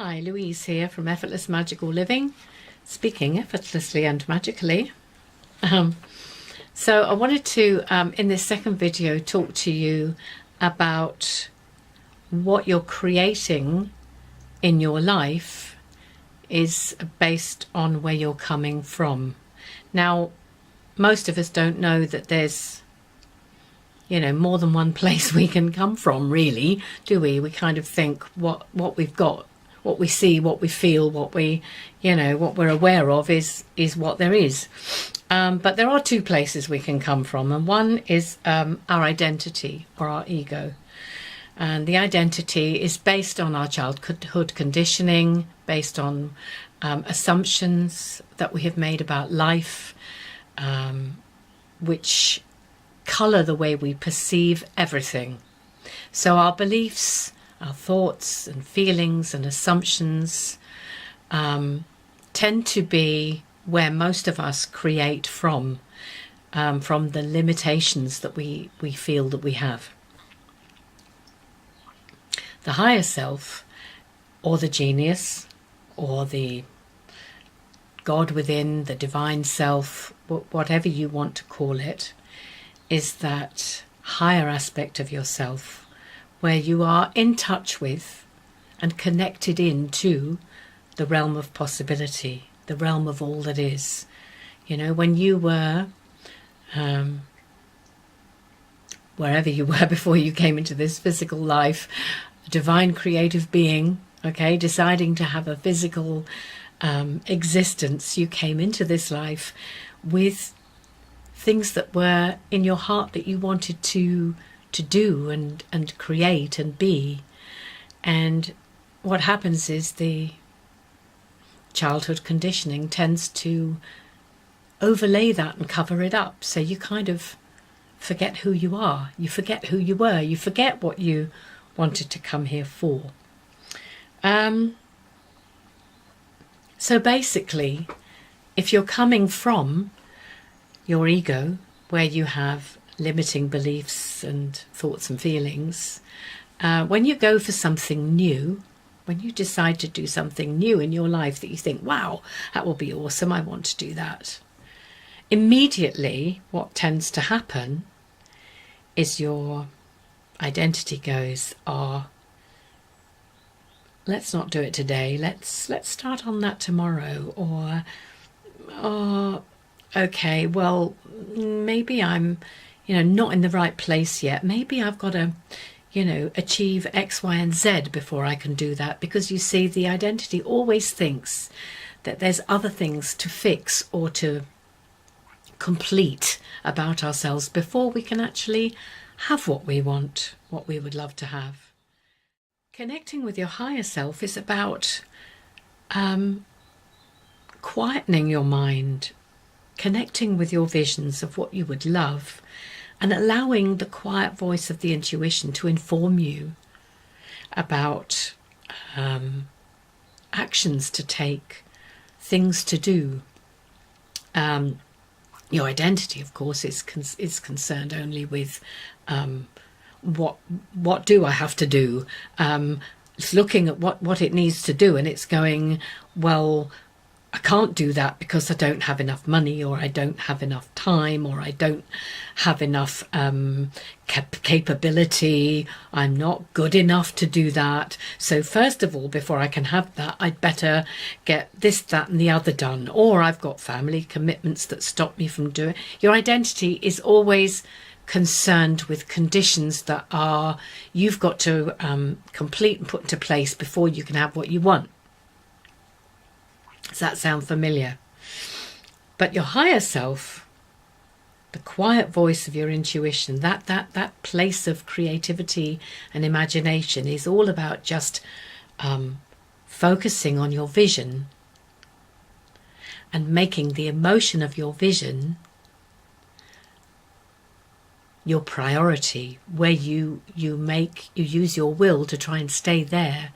Hi, Louise here from Effortless Magical Living, speaking effortlessly and magically. So I wanted to, in this second video, talk to you about what you're creating in your life is based on where you're coming from. Now, most of us don't know that there's, more than one place we can come from, really, do we? We kind of think what we've got, what we see, what we feel, what we're aware of is what there is. But there are two places we can come from, and one is our identity or our ego. And the identity is based on our childhood conditioning, based on assumptions that we have made about life, which colour the way we perceive everything. So our beliefs, our thoughts and feelings and assumptions tend to be where most of us create from the limitations that we feel that we have. The higher self, or the genius, or the God within, the divine self, whatever you want to call it, is that higher aspect of yourself where you are in touch with and connected into the realm of possibility, the realm of all that is. When you were wherever you were before you came into this physical life, a divine creative being, deciding to have a physical existence, you came into this life with things that were in your heart that you wanted to do and create and be. And what happens is the childhood conditioning tends to overlay that and cover it up. So you kind of forget who you are. You forget who you were. You forget what you wanted to come here for. So basically, if you're coming from your ego, where you have limiting beliefs and thoughts and feelings, when you go for something new, when you decide to do something new in your life that you think, wow, that will be awesome, I want to do that, immediately what tends to happen is your identity goes, let's not do it today, let's start on that tomorrow, or okay, well, maybe I'm not in the right place yet. Maybe I've got to, achieve X, Y, and Z before I can do that. Because you see, the identity always thinks that there's other things to fix or to complete about ourselves before we can actually have what we want, what we would love to have. Connecting with your higher self is about quietening your mind, connecting with your visions of what you would love, and allowing the quiet voice of the intuition to inform you about actions to take, things to do. Your identity, of course, is concerned only with what do I have to do. It's looking at what it needs to do, and it's going, well, I can't do that because I don't have enough money, or I don't have enough time, or I don't have enough capability. I'm not good enough to do that. So first of all, before I can have that, I'd better get this, that, and the other done. Or I've got family commitments that stop me from doing. Your identity is always concerned with conditions that you've got to complete and put into place before you can have what you want. Does that sound familiar? But your higher self, the quiet voice of your intuition, that place of creativity and imagination, is all about just focusing on your vision and making the emotion of your vision your priority, where you use your will to try and stay there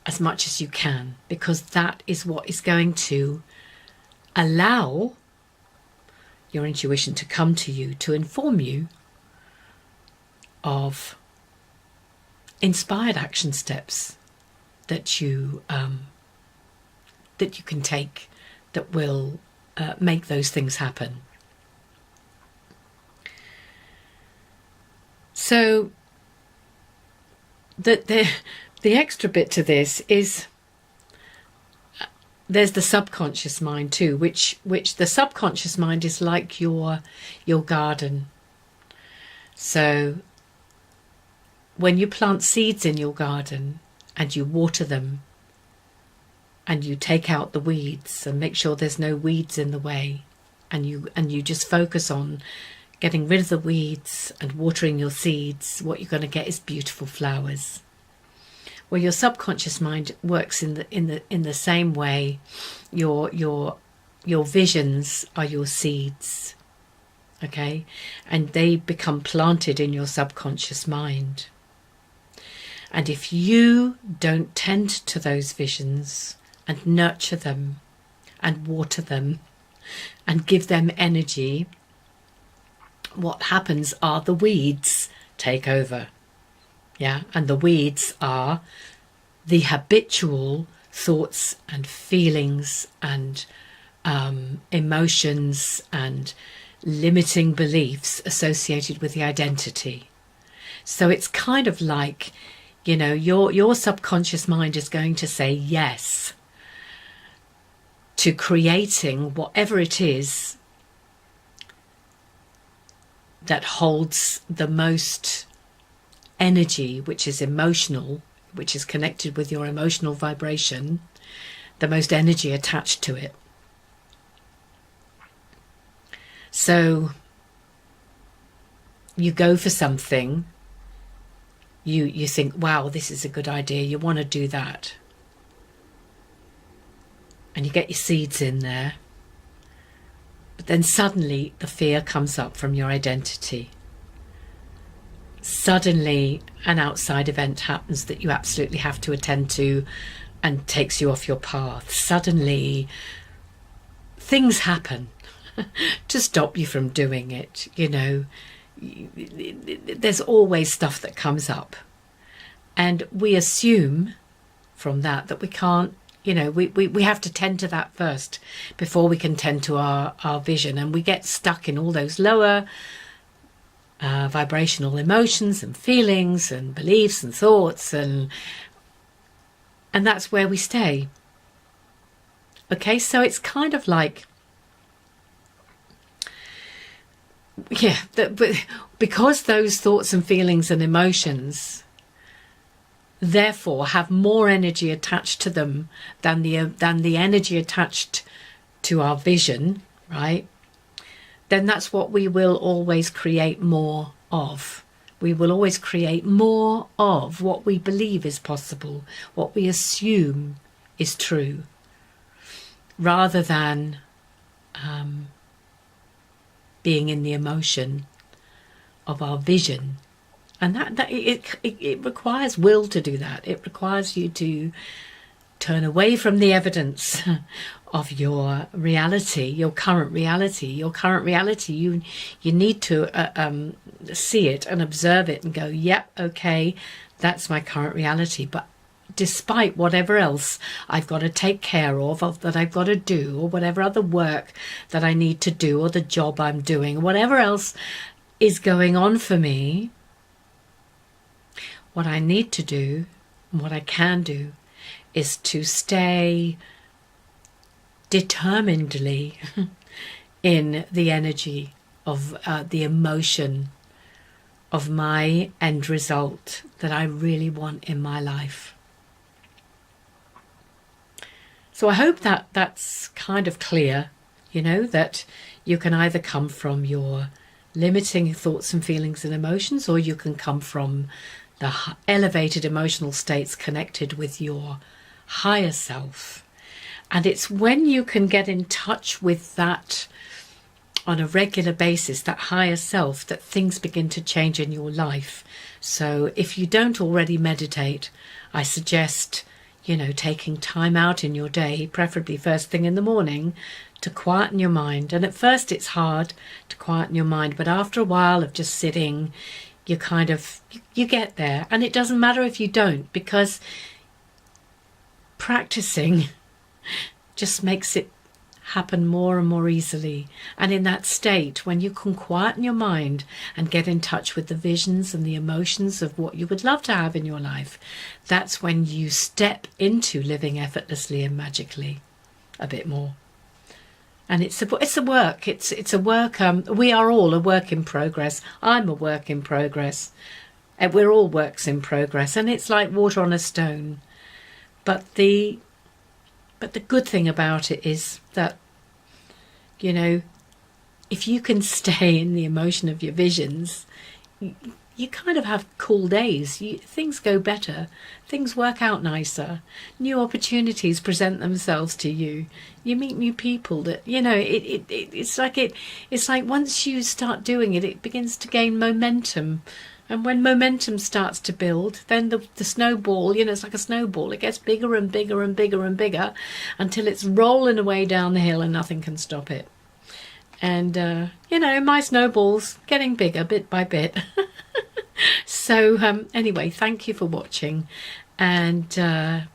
as much as you can, because that is what is going to allow your intuition to come to you, to inform you of inspired action steps that you can take that will make those things happen. So the extra bit to this is there's the subconscious mind too, which the subconscious mind is like your garden. So when you plant seeds in your garden and you water them and you take out the weeds and make sure there's no weeds in the way, and you just focus on getting rid of the weeds and watering your seeds, what you're going to get is beautiful flowers. Well, your subconscious mind works in the same way. Your visions are your seeds, okay, and they become planted in your subconscious mind. And if you don't tend to those visions and nurture them and water them and give them energy, what happens are the weeds take over. Yeah, and the weeds are the habitual thoughts and feelings and emotions and limiting beliefs associated with the identity. So it's kind of like, you know, your subconscious mind is going to say yes to creating whatever it is that holds the most energy, which is emotional, which is connected with your emotional vibration, the most energy attached to it. So you go for something, you think, wow, this is a good idea, you want to do that. And you get your seeds in there. But then suddenly the fear comes up from your identity. Suddenly an outside event happens that you absolutely have to attend to and takes you off your path. Suddenly things happen to stop you from doing it. You know, there's always stuff that comes up, and we assume from that we can't, you know, we have to tend to that first before we can tend to our vision, and we get stuck in all those lower vibrational emotions and feelings and beliefs and thoughts, and that's where we stay. Okay, so it's kind of like, yeah, because those thoughts and feelings and emotions therefore have more energy attached to them than the energy attached to our vision, right? Then that's what we will always create more of. We will always create more of what we believe is possible, what we assume is true, rather than being in the emotion of our vision. And that it requires will to do that. It requires you to turn away from the evidence of your reality, your current reality. Your current reality, you need to see it and observe it and go, yep, okay, that's my current reality. But despite whatever else I've got to take care of that I've got to do, or whatever other work that I need to do, or the job I'm doing, whatever else is going on for me, what I need to do, and what I can do, is to stay determinedly in the energy of the emotion of my end result that I really want in my life. So I hope that that's kind of clear, you know, that you can either come from your limiting thoughts and feelings and emotions, or you can come from the elevated emotional states connected with your higher self. And it's when you can get in touch with that on a regular basis, that higher self, that things begin to change in your life. So if you don't already meditate, I suggest, you know, taking time out in your day, preferably first thing in the morning, to quieten your mind. And at first it's hard to quieten your mind, but after a while of just sitting, you kind of, you get there. And it doesn't matter if you don't, because practicing just makes it happen more and more easily. And in that state, when you can quieten your mind and get in touch with the visions and the emotions of what you would love to have in your life, that's when you step into living effortlessly and magically a bit more. And it's a work. It's a work. We are all a work in progress. I'm a work in progress. And we're all works in progress. And it's like water on a stone. But the good thing about it is that, you know, if you can stay in the emotion of your visions, you kind of have cool days. Things go better. Things work out nicer. New opportunities present themselves to you. You meet new people that, you know, it's like once you start doing it, it begins to gain momentum. And when momentum starts to build, then the snowball, you know, it's like a snowball. It gets bigger and bigger and bigger and bigger until it's rolling away down the hill and nothing can stop it. And, you know, my snowball's getting bigger bit by bit. So, anyway, thank you for watching. And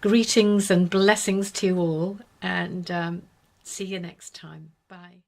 greetings and blessings to you all. And see you next time. Bye.